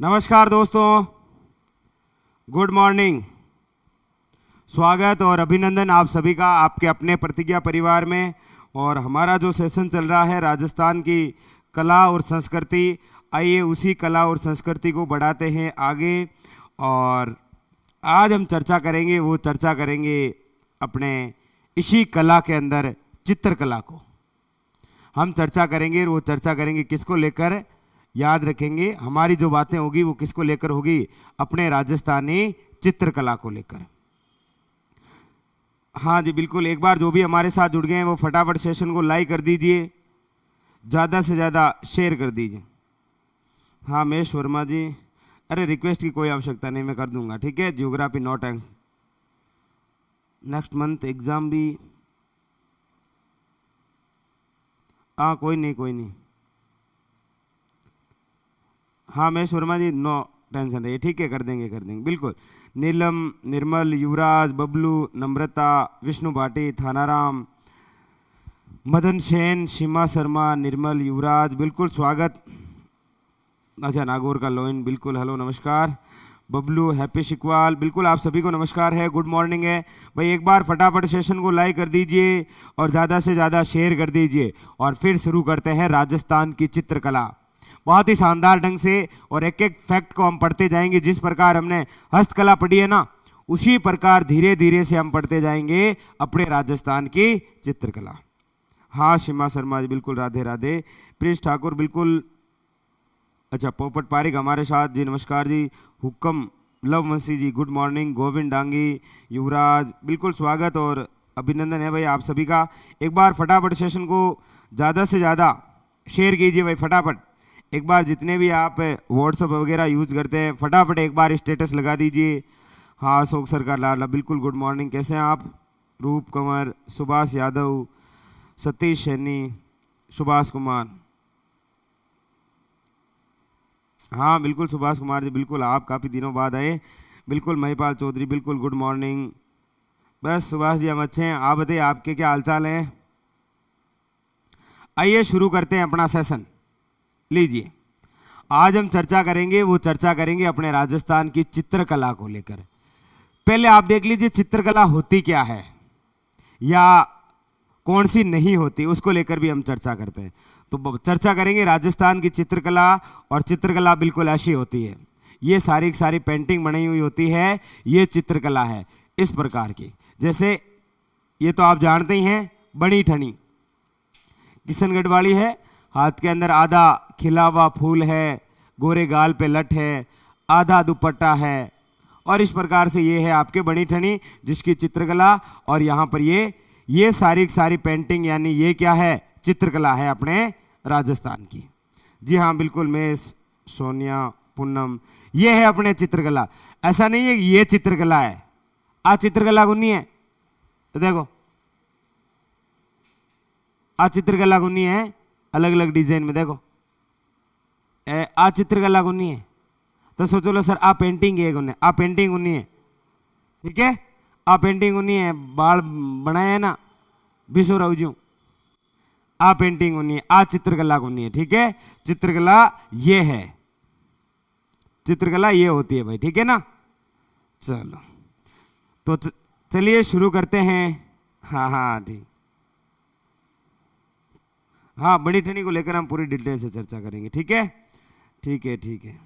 नमस्कार दोस्तों, good morning. स्वागत और अभिनंदन आप सभी का आपके अपने प्रतिज्ञा परिवार में। और हमारा जो सेशन चल रहा है राजस्थान की कला और संस्कृति, आइए उसी कला और संस्कृति को बढ़ाते हैं आगे। और आज हम चर्चा करेंगे अपने इसी कला के अंदर चित्रकला को हम चर्चा करेंगे। और वो चर्चा करेंगे किसको लेकर, याद रखेंगे हमारी जो बातें होगी वो किसको लेकर होगी, अपने राजस्थानी चित्रकला को लेकर। हाँ जी बिल्कुल, एक बार जो भी हमारे साथ जुड़ गए हैं वो फटाफट सेशन को लाइक कर दीजिए, ज़्यादा से ज़्यादा शेयर कर दीजिए। हाँ महेश वर्मा जी, अरे रिक्वेस्ट की कोई आवश्यकता नहीं, मैं कर दूंगा, ठीक है। Geography not and next month exam भी, हाँ कोई नहीं। हाँ महेश वर्मा जी, नो टेंशन रहिए, ठीक है, कर देंगे बिल्कुल। नीलम, निर्मल, युवराज, बबलू, नम्रता, विष्णु भाटी, थानाराम, मदन सेन, सीमा शर्मा, निर्मल, युवराज, बिल्कुल स्वागत। अच्छा नागौर का लोइन, बिल्कुल हेलो नमस्कार। बबलू, हैप्पी शिकवाल, बिल्कुल आप सभी को नमस्कार है, गुड मॉर्निंग है भाई। एक बार फटाफट सेशन को लाइक कर दीजिए और ज़्यादा से ज़्यादा शेयर कर दीजिए। और फिर शुरू करते हैं राजस्थान की चित्रकला, बहुत ही शानदार ढंग से। और एक एक फैक्ट को हम पढ़ते जाएंगे। जिस प्रकार हमने हस्तकला पढ़ी है ना, उसी प्रकार धीरे धीरे से हम पढ़ते जाएंगे अपने राजस्थान की चित्रकला। हाँ सीमा शर्मा जी, बिल्कुल राधे राधे। प्रिंस ठाकुर, बिल्कुल। अच्छा पोपट पारिक हमारे साथ जी, नमस्कार जी। हुक्म लव मसी जी, गुड मॉर्निंग। गोविंद डांगी, युवराज, बिल्कुल स्वागत और अभिनंदन है भाई आप सभी का। एक बार फटाफट सेशन को ज़्यादा से ज़्यादा शेयर कीजिए भाई, फटाफट। एक बार जितने भी आप व्हाट्सअप वगैरह यूज़ करते हैं, फटाफट एक बार स्टेटस लगा दीजिए। हाँ अशोक सर का लाडला, बिल्कुल गुड मॉर्निंग, कैसे हैं आप। रूप कंवर, सुभाष यादव, सतीश सैनी, सुभाष कुमार, हाँ बिल्कुल सुभाष कुमार जी, बिल्कुल आप काफ़ी दिनों बाद आए। बिल्कुल महिपाल चौधरी, बिल्कुल गुड मॉर्निंग। बस सुभाष जी हम अच्छे हैं, आप बताइए आपके क्या हालचाल हैं। आइए शुरू करते हैं अपना सेशन। लीजिए आज हम चर्चा करेंगे अपने राजस्थान की चित्रकला को लेकर। पहले आप देख लीजिए चित्रकला होती क्या है या कौन सी नहीं होती, उसको लेकर भी हम चर्चा करते हैं। तो चर्चा करेंगे राजस्थान की चित्रकला। और चित्रकला बिल्कुल ऐसी होती है, ये सारी की सारी पेंटिंग बनी हुई होती है, ये चित्रकला है इस प्रकार की। जैसे ये तो आप जानते ही हैं, बनी ठनी किशनगढ़ वाली है, हाथ के अंदर आधा खिला हुआ फूल है, गोरे गाल पे लट है, आधा दुपट्टा है। और इस प्रकार से ये है आपके बनी ठनी जिसकी चित्रकला। और यहाँ पर ये सारी की सारी पेंटिंग, यानी ये क्या है, चित्रकला है अपने राजस्थान की। जी हाँ बिल्कुल, मैं सोनिया, पूनम, ये है अपने चित्रकला। ऐसा नहीं है कि ये चित्रकला है, आ चित्रकला को नहीं है, तो देखो आ चित्रकला को नहीं है, अलग अलग डिजाइन में देखो। आ चित्रकला को नहीं है तो सोचो लो सर आ पेंटिंग है, आ पेंटिंग नहीं है, ठीक है। आ पेंटिंग नहीं है, बाल बनाए है ना विश्व रावजू, आ पेंटिंग नहीं है, आ चित्रकला को नहीं है, ठीक है। चित्रकला ये है, चित्रकला ये होती है भाई, ठीक है ना। चलो तो चलिए शुरू करते हैं। हाँ ठीक, हाँ बड़ी ठनी को लेकर हम पूरी डिटेल से चर्चा करेंगे, ठीक है। ठीक है।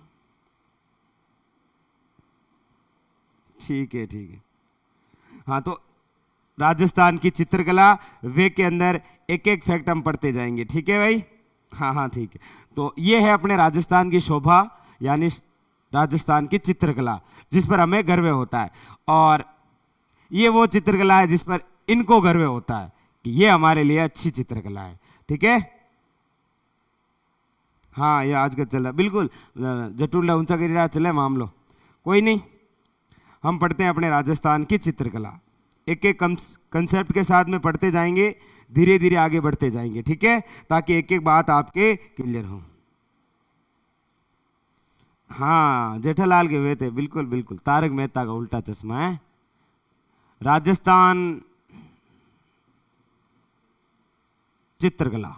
हाँ तो राजस्थान की चित्रकला वे के अंदर एक एक फैक्ट हम पढ़ते जाएंगे, ठीक है भाई। हाँ ठीक है। तो ये है अपने राजस्थान की शोभा, यानी राजस्थान की चित्रकला जिस पर हमें गर्व होता है। और ये वो चित्रकला है जिस पर इनको गर्व होता है कि ये हमारे लिए अच्छी चित्रकला है, ठीक है। हाँ ये आज का चल रहा, बिल्कुल जटुल्ला ऊंचा कर रहा चले मामलो, कोई नहीं। हम पढ़ते हैं अपने राजस्थान की चित्रकला, एक एक कंसेप्ट के साथ में पढ़ते जाएंगे, धीरे धीरे आगे बढ़ते जाएंगे, ठीक है, ताकि एक एक बात आपके क्लियर हो। हाँ जेठालाल के हुए थे, बिल्कुल तारक मेहता का उल्टा चश्मा है। राजस्थान चित्रकला,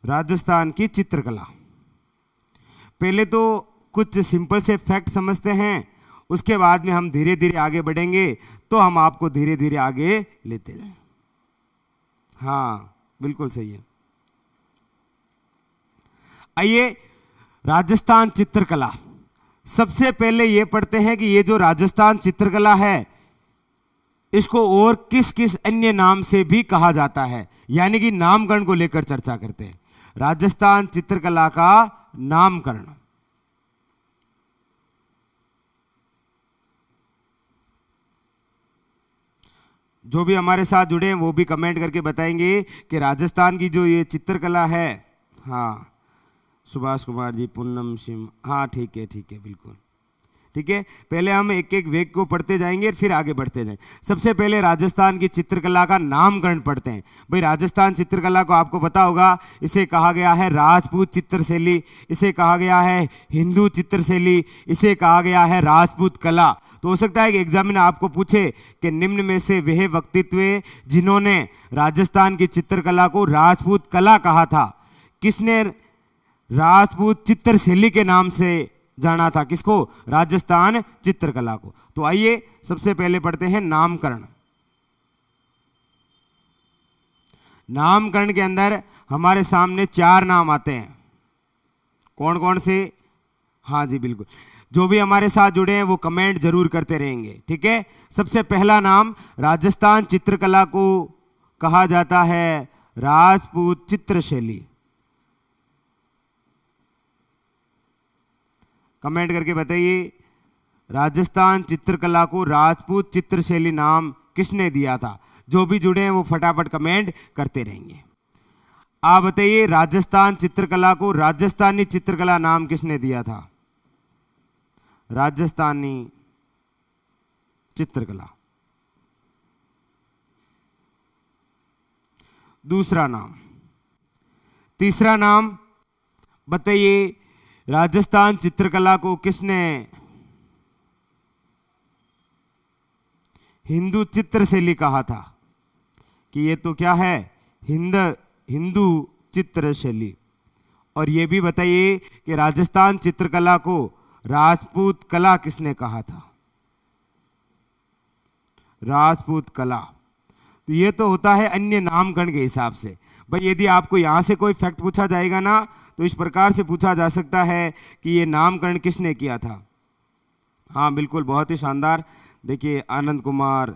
राजस्थान की चित्रकला। पहले तो कुछ सिंपल से फैक्ट समझते हैं, उसके बाद में हम धीरे धीरे आगे बढ़ेंगे, तो हम आपको धीरे धीरे आगे लेते जाएं। हाँ बिल्कुल सही है। आइए, राजस्थान चित्रकला। सबसे पहले ये पढ़ते हैं कि ये जो राजस्थान चित्रकला है, इसको और किस किस अन्य नाम से भी कहा जाता है, यानी कि नामकरण को लेकर चर्चा करते हैं। राजस्थान चित्रकला का नामकरण। जो भी हमारे साथ जुड़े हैं वो भी कमेंट करके बताएंगे कि राजस्थान की जो ये चित्रकला है। हाँ, सुभाष कुमार जी, पूनम सिंह, हाँ ठीक है बिल्कुल ठीक है। पहले हम एक एक वेग को पढ़ते जाएंगे, फिर आगे बढ़ते जाएंगे। सबसे पहले राजस्थान की चित्रकला का नामकरण पढ़ते हैं। भाई, राजस्थान चित्रकला को आपको पता होगा, इसे कहा गया है राजपूत चित्रशैली, इसे कहा गया है हिंदू चित्रशैली, इसे कहा गया है राजपूत कला। तो हो सकता है कि एग्जाम में आपको पूछे कि निम्न में से वह व्यक्तित्व जिन्होंने राजस्थान की चित्रकला को राजपूत कला कहा था, किसने राजपूत चित्रशैली के नाम से जाना था? किसको? राजस्थान चित्रकला को। तो आइए सबसे पहले पढ़ते हैं नामकरण। नामकरण के अंदर हमारे सामने 4 नाम आते हैं। कौन कौन से? हाँ जी बिल्कुल, जो भी हमारे साथ जुड़े हैं वो कमेंट जरूर करते रहेंगे, ठीक है। सबसे पहला नाम राजस्थान चित्रकला को कहा जाता है राजपूत चित्रशैली। कमेंट करके बताइए, राजस्थान चित्रकला को राजपूत चित्रशैली नाम किसने दिया था? जो भी जुड़े हैं वो फटाफट कमेंट करते रहेंगे। आप बताइए, राजस्थान चित्रकला को राजस्थानी चित्रकला नाम किसने दिया था? राजस्थानी चित्रकला। दूसरा नाम। तीसरा नाम बताइए, राजस्थान चित्रकला को किसने हिंदू चित्रशैली कहा था? कि ये तो क्या है, हिंदू चित्रशैली। और ये भी बताइए कि राजस्थान चित्रकला को राजपूत कला किसने कहा था? राजपूत कला। तो ये तो होता है अन्य नामकरण के हिसाब से। भाई, यदि आपको यहां से कोई फैक्ट पूछा जाएगा ना, तो इस प्रकार से पूछा जा सकता है कि ये नामकरण किसने किया था। हाँ बिल्कुल, बहुत ही शानदार। देखिए, आनंद कुमार,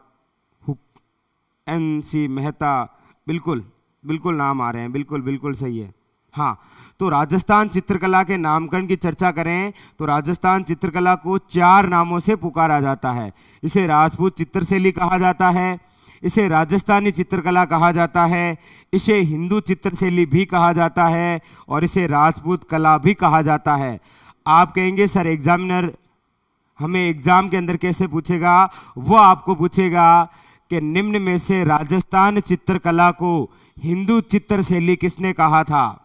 NC मेहता, बिल्कुल बिल्कुल नाम आ रहे हैं, बिल्कुल बिल्कुल सही है। हाँ, तो राजस्थान चित्रकला के नामकरण की चर्चा करें तो राजस्थान चित्रकला को 4 नामों से पुकारा जाता है। इसे राजपूत चित्रशैली कहा जाता है, इसे राजस्थानी चित्रकला कहा जाता है, इसे हिंदू चित्रशैली भी कहा जाता है, और इसे राजपूत कला भी कहा जाता है। आप कहेंगे सर एग्जामिनर हमें एग्जाम के अंदर कैसे पूछेगा? वो आपको पूछेगा कि निम्न में से राजस्थान चित्रकला को हिंदू चित्रशैली किसने कहा था?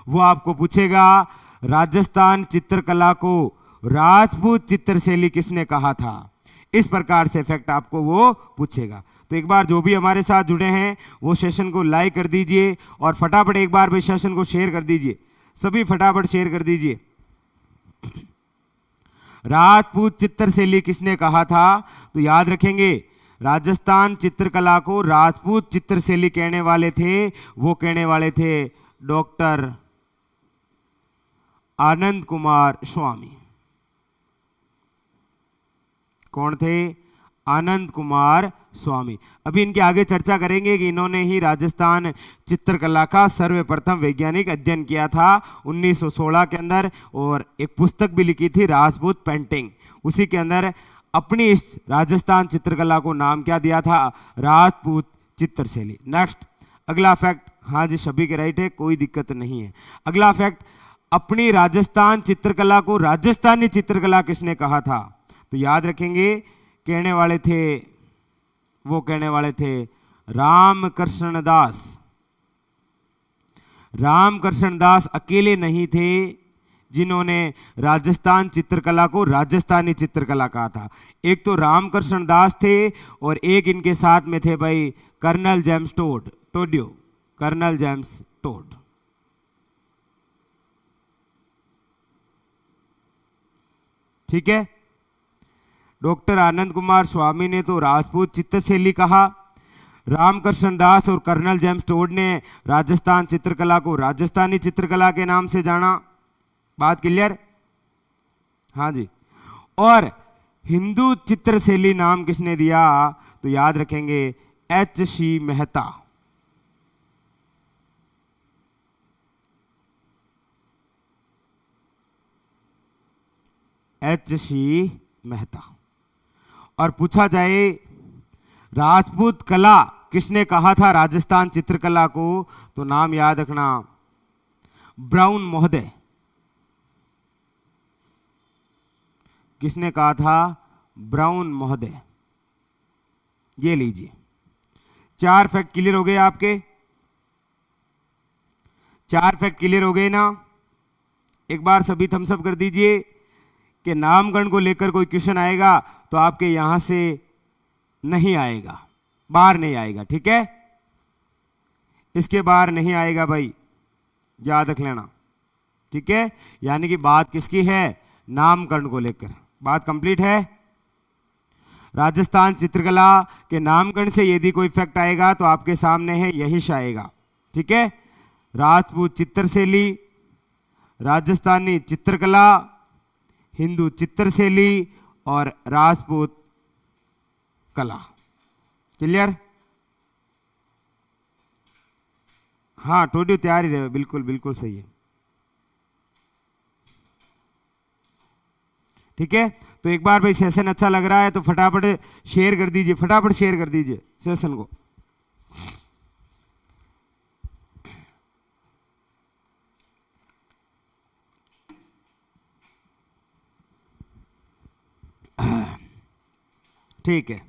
वो आपको पूछेगा राजस्थान चित्रकला को राजपूत चित्रशैली किसने कहा था। इस प्रकार से फैक्ट आपको वो पूछेगा। तो एक बार जो भी हमारे साथ जुड़े हैं वो सेशन को लाइक कर दीजिए, और फटाफट एक बार भी सेशन को शेयर कर दीजिए। सभी फटाफट शेयर कर दीजिए। राजपूत चित्रशैली किसने कहा था? तो याद रखेंगे, राजस्थान चित्रकला को राजपूत चित्रशैली कहने वाले थे, वो कहने वाले थे डॉक्टर आनंद कुमार स्वामी। कौन थे? आनंद कुमार स्वामी। अभी इनके आगे चर्चा करेंगे कि इन्होंने ही राजस्थान चित्रकला का सर्वप्रथम वैज्ञानिक अध्ययन किया था 1916 के अंदर, और एक पुस्तक भी लिखी थी राजपूत पेंटिंग। उसी के अंदर अपनी इस राजस्थान चित्रकला को नाम क्या दिया था? राजपूत चित्रशैली। नेक्स्ट, अगला फैक्ट। हाँ जी, सभी के राइट है, कोई दिक्कत नहीं है। अगला फैक्ट, अपनी राजस्थान चित्रकला को राजस्थानी चित्रकला किसने कहा था? तो याद रखेंगे, कहने वाले थे रामकृष्ण दास। रामकृष्ण दास अकेले नहीं थे जिन्होंने राजस्थान चित्रकला को राजस्थानी चित्रकला कहा था। एक तो रामकृष्ण दास थे, और एक इनके साथ में थे भाई colonel James Tod. Colonel James Tod. ठीक है। डॉक्टर आनंद कुमार स्वामी ने तो राजपूत चित्रशैली कहा, रामकृष्ण दास और कर्नल जेम्स टोड ने राजस्थान चित्रकला को राजस्थानी चित्रकला के नाम से जाना। बात क्लियर? हाँ जी। और हिंदू चित्रशैली नाम किसने दिया? तो याद रखेंगे H.C. मेहता। H.C. मेहता। और पूछा जाए राजपूत कला किसने कहा था राजस्थान चित्रकला को, तो नाम याद रखना ब्राउन महोदय। किसने कहा था? ब्राउन महोदय। ये लीजिए, 4 फैक्ट क्लियर हो गए आपके। 4 फैक्ट क्लियर हो गए ना? एक बार सभी थम्स अप कर दीजिए कि नामकरण को लेकर कोई क्वेश्चन आएगा तो आपके यहां से नहीं आएगा, बाहर नहीं आएगा, ठीक है? इसके बाहर नहीं आएगा भाई, याद रख लेना, ठीक है? यानी कि बात किसकी है? नामकरण को लेकर बात कंप्लीट है। राजस्थान चित्रकला के नामकरण से यदि कोई फैक्ट आएगा तो आपके सामने है, यही आएगा, ठीक है? राजपूत चित्रशैली, राजस्थानी चित्रकला, हिंदू चित्रशैली और राजपूत कला। क्लियर? हाँ, टोडियो तैयार ही रहे, बिल्कुल बिल्कुल सही है, ठीक है? तो एक बार भाई सेशन अच्छा लग रहा है तो फटाफट शेयर कर दीजिए, फटाफट शेयर कर दीजिए सेशन को। ठीक है,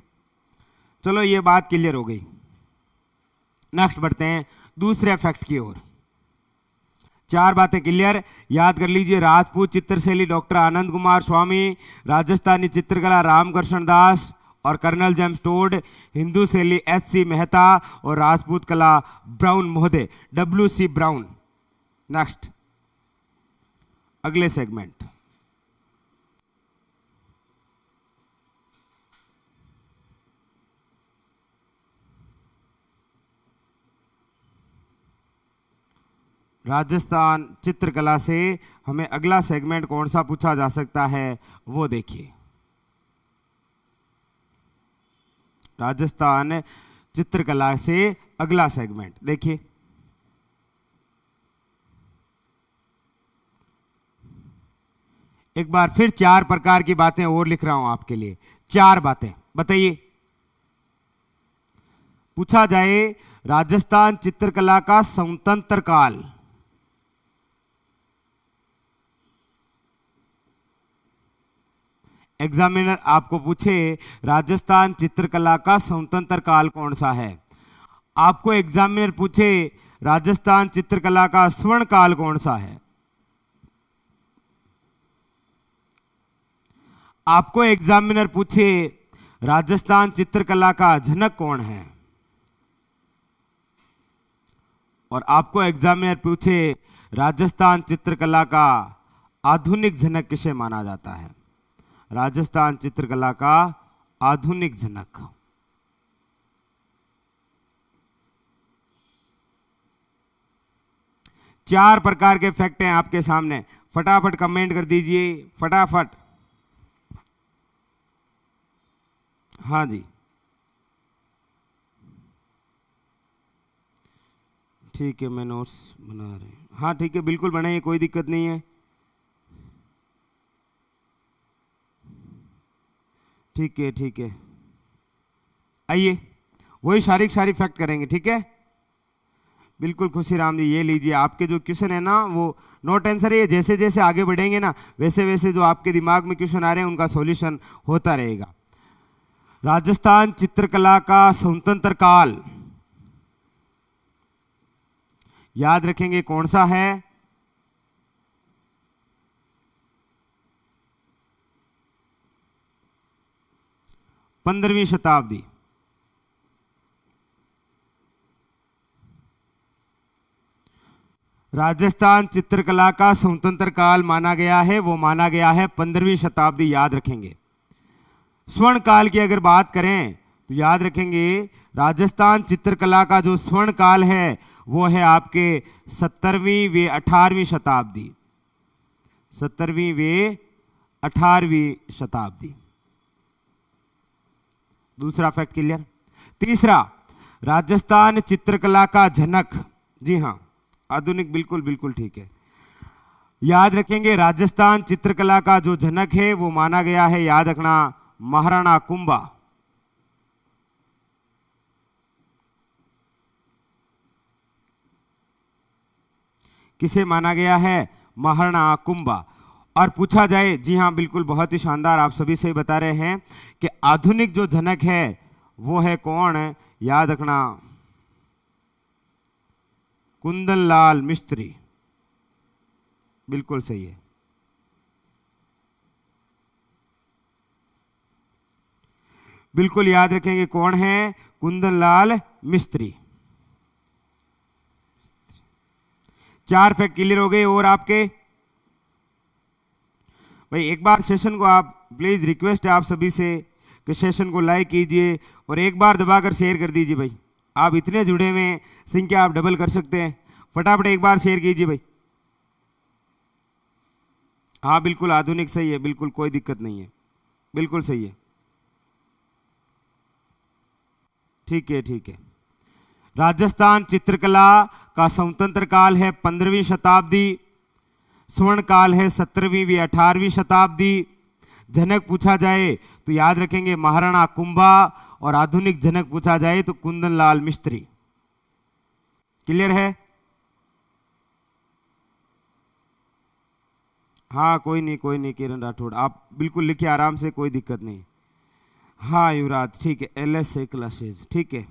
चलो ये बात क्लियर हो गई। नेक्स्ट बढ़ते हैं दूसरे फैक्ट की ओर। 4 बातें क्लियर, याद कर लीजिए। राजपूत चित्रशैली डॉक्टर आनंद कुमार स्वामी, राजस्थानी चित्रकला रामकृष्ण दास और कर्नल जेम्स टोड, हिंदू शैली H.C. मेहता और राजपूत कला ब्राउन महोदय W.C. ब्राउन। नेक्स्ट अगले सेगमेंट। राजस्थान चित्रकला से हमें अगला सेगमेंट कौन सा पूछा जा सकता है वो देखिए। राजस्थान चित्रकला से अगला सेगमेंट देखिए, एक बार फिर 4 प्रकार की बातें और लिख रहा हूं आपके लिए। 4 बातें बताइए। पूछा जाए राजस्थान चित्रकला का स्वतंत्र काल, एग्जामिनर आपको पूछे राजस्थान चित्रकला का स्वतंत्र काल कौन सा है, आपको एग्जामिनर पूछे राजस्थान चित्रकला का स्वर्ण काल कौन सा है, आपको एग्जामिनर पूछे राजस्थान चित्रकला का जनक कौन है, और आपको एग्जामिनर पूछे राजस्थान चित्रकला का आधुनिक जनक किसे माना जाता है। राजस्थान चित्रकला का आधुनिक जनक। चार प्रकार के फैक्ट हैं आपके सामने, फटाफट कमेंट कर दीजिए, फटाफट। हाँ जी, ठीक है, मैं नोट्स बना रहे हैं। हाँ ठीक है, बिल्कुल बनाइए, कोई दिक्कत नहीं है। ठीक है ठीक है, आइए वही सारी फैक्ट करेंगे, ठीक है। बिल्कुल खुशी राम जी, ये लीजिए आपके जो क्वेश्चन है ना वो नोट आंसर है, जैसे जैसे आगे बढ़ेंगे ना वैसे वैसे जो आपके दिमाग में क्वेश्चन आ रहे हैं उनका सॉल्यूशन होता रहेगा। राजस्थान चित्रकला का स्वतंत्र काल याद रखेंगे कौन सा है, 15वीं शताब्दी। राजस्थान चित्रकला का स्वतंत्र काल माना गया है, वो माना गया है 15वीं शताब्दी। याद रखेंगे। स्वर्ण काल की अगर बात करें तो याद रखेंगे राजस्थान चित्रकला का जो स्वर्ण काल है वो है आपके 17वीं व 18वीं शताब्दी। 17वीं व 18वीं शताब्दी। दूसरा फैक्ट क्लियर। तीसरा, राजस्थान चित्रकला का जनक, जी हाँ आधुनिक, बिल्कुल बिल्कुल ठीक है। याद रखेंगे राजस्थान चित्रकला का जो जनक है वो माना गया है, याद रखना, महाराणा कुंभा। किसे माना गया है? महाराणा कुंभा। और पूछा जाए, जी हाँ बिल्कुल बहुत ही शानदार, आप सभी सही बता रहे हैं कि आधुनिक जो जनक है वो है कौन? याद रखना, कुंदनलाल मिस्त्री। बिल्कुल सही है। बिल्कुल याद रखेंगे कौन है? कुंदनलाल मिस्त्री। 4 फैक्ट क्लियर हो गए। और आपके भाई एक बार सेशन को आप प्लीज, रिक्वेस्ट है आप सभी से कि सेशन को लाइक कीजिए और एक बार दबाकर शेयर कर दीजिए। भाई आप इतने जुड़े हुए हैं, संख्या आप डबल कर सकते हैं, फटाफट एक बार शेयर कीजिए भाई। हाँ बिल्कुल आधुनिक सही है, बिल्कुल कोई दिक्कत नहीं है, बिल्कुल सही है। ठीक है ठीक है। राजस्थान चित्रकला का स्वतंत्र काल है 15वीं शताब्दी, स्वर्ण काल है 17वीं व 18वीं शताब्दी। जनक पूछा जाए तो याद रखेंगे महाराणा कुंभा, और आधुनिक जनक पूछा जाए तो कुंदनलाल मिस्त्री। क्लियर है? हाँ कोई नहीं किरण राठौड़, आप बिल्कुल लिखिए आराम से, कोई दिक्कत नहीं। हाँ युवराज ठीक है, LSA क्लासेज, ठीक है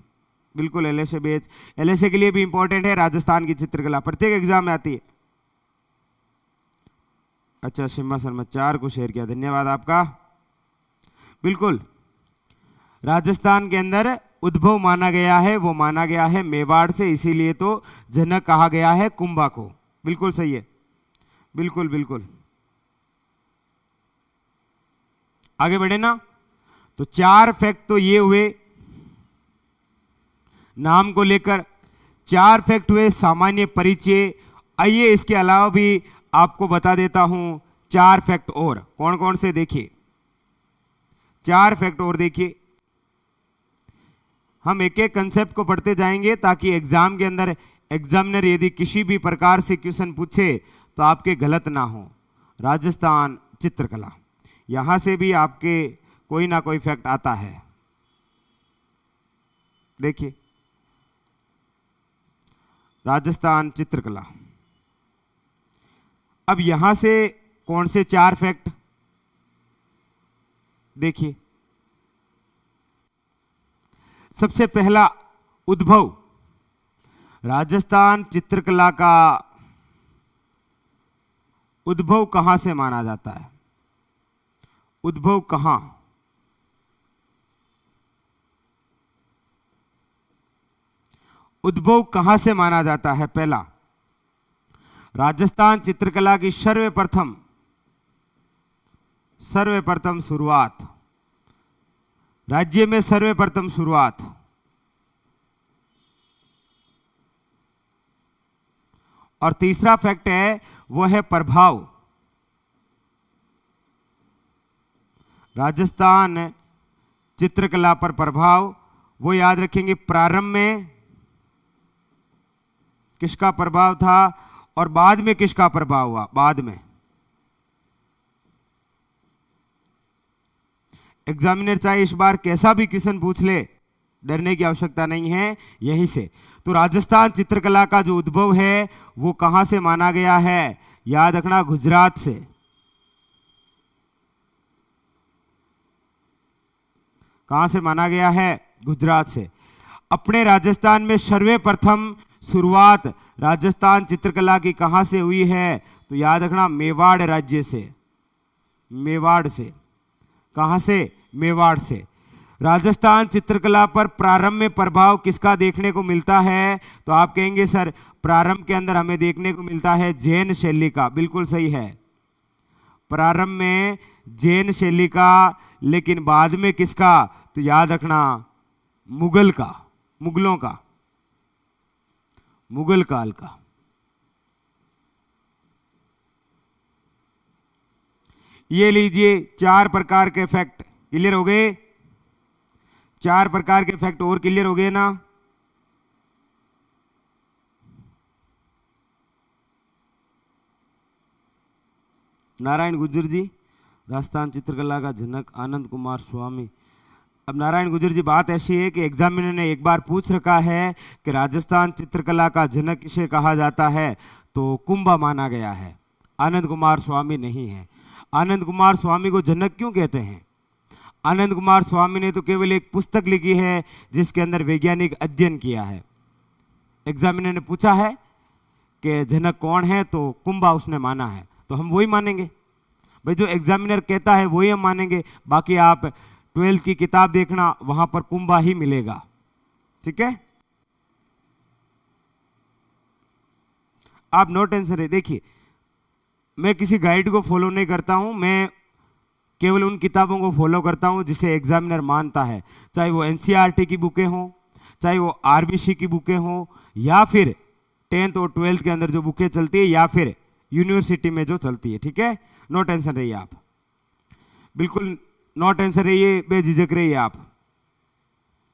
बिल्कुल LSA बैच। LSA के लिए भी इंपॉर्टेंट है राजस्थान की चित्रकला, प्रत्येक एग्जाम में आती है। अच्छा शिमा शर्मा 4 को शेयर किया, धन्यवाद आपका। बिल्कुल राजस्थान के अंदर उद्भव माना गया है, वो माना गया है मेवाड़ से, इसीलिए तो जनक कहा गया है कुंभा को। बिल्कुल सही है, बिल्कुल बिल्कुल। आगे बढ़े ना, तो 4 फैक्ट तो ये हुए नाम को लेकर, 4 फैक्ट हुए सामान्य परिचय। आइए इसके अलावा भी आपको बता देता हूं 4 फैक्ट और। कौन कौन से? देखिए 4 फैक्ट और देखिए। हम एक एक कंसेप्ट को पढ़ते जाएंगे ताकि एग्जाम के अंदर एग्जामिनर यदि किसी भी प्रकार से क्वेश्चन पूछे तो आपके गलत ना हो। राजस्थान चित्रकला, यहां से भी आपके कोई ना कोई फैक्ट आता है। देखिए राजस्थान चित्रकला, अब यहां से कौन से 4 फैक्ट? देखिए सबसे पहला उद्भव, राजस्थान चित्रकला का उद्भव कहां से माना जाता है? उद्भव कहां? उद्भव कहां से माना जाता है? पहला, राजस्थान चित्रकला की सर्वप्रथम शुरुआत, राज्य में सर्वप्रथम शुरुआत। और तीसरा फैक्ट है वो है प्रभाव। राजस्थान चित्रकला पर प्रभाव, वो याद रखेंगे प्रारंभ में किसका प्रभाव था और बाद में किसका प्रभाव हुआ? बाद में। एग्जामिनर चाहे इस बार कैसा भी क्वेश्चन पूछ ले, डरने की आवश्यकता नहीं है यहीं से। तो राजस्थान चित्रकला का जो उद्भव है वो कहां से माना गया है? याद रखना, गुजरात से। कहां से माना गया है? गुजरात से। अपने राजस्थान में सर्वप्रथम शुरुआत राजस्थान चित्रकला की कहां से हुई है? तो याद रखना, मेवाड़ राज्य से। मेवाड़ से। कहां से? मेवाड़ से। राजस्थान चित्रकला पर प्रारंभ में प्रभाव किसका देखने को मिलता है? तो आप कहेंगे सर प्रारंभ के अंदर हमें देखने को मिलता है जैन शैली का। बिल्कुल सही है, प्रारंभ में जैन शैली का, लेकिन बाद में किसका? तो याद रखना मुगल का, मुगलों का, मुगल काल का। ये लीजिए 4 प्रकार के फैक्ट क्लियर हो गए, 4 प्रकार के फैक्ट और क्लियर हो गए ना? नारायण गुर्जर जी, राजस्थान चित्रकला का जनक आनंद कुमार स्वामी। अब नारायण गुर्जर जी बात ऐसी है कि एग्जामिनर ने एक बार पूछ रखा है कि राजस्थान चित्रकला का जनक किसे कहा जाता है, तो कुंभा माना गया है, आनंद कुमार स्वामी नहीं है। आनंद कुमार स्वामी को जनक क्यों कहते हैं? आनंद कुमार स्वामी ने तो केवल एक पुस्तक लिखी है जिसके अंदर वैज्ञानिक अध्ययन किया है। एग्जामिनर ने पूछा है कि जनक कौन है, तो कुंभा उसने माना है, तो हम वही मानेंगे भाई, जो एग्जामिनर कहता है वही हम मानेंगे। बाकी आप 12th की किताब देखना, वहां पर कुंभा ही मिलेगा, ठीक है? आप नो टेंशन रहे। देखिए मैं किसी गाइड को फॉलो नहीं करता हूं, मैं केवल उन किताबों को फॉलो करता हूं जिसे एग्जामिनर मानता है, चाहे वो एनसीईआरटी की बुकें हों, चाहे वो आरबीसी की बुकें हों, या फिर 10th और 12th के अंदर जो बुकें चलती है, या फिर यूनिवर्सिटी में जो चलती है, ठीक है? नो टेंशन रहिए आप, बिल्कुल नो टेंशन रहिए, बेझिझक रहिए आप,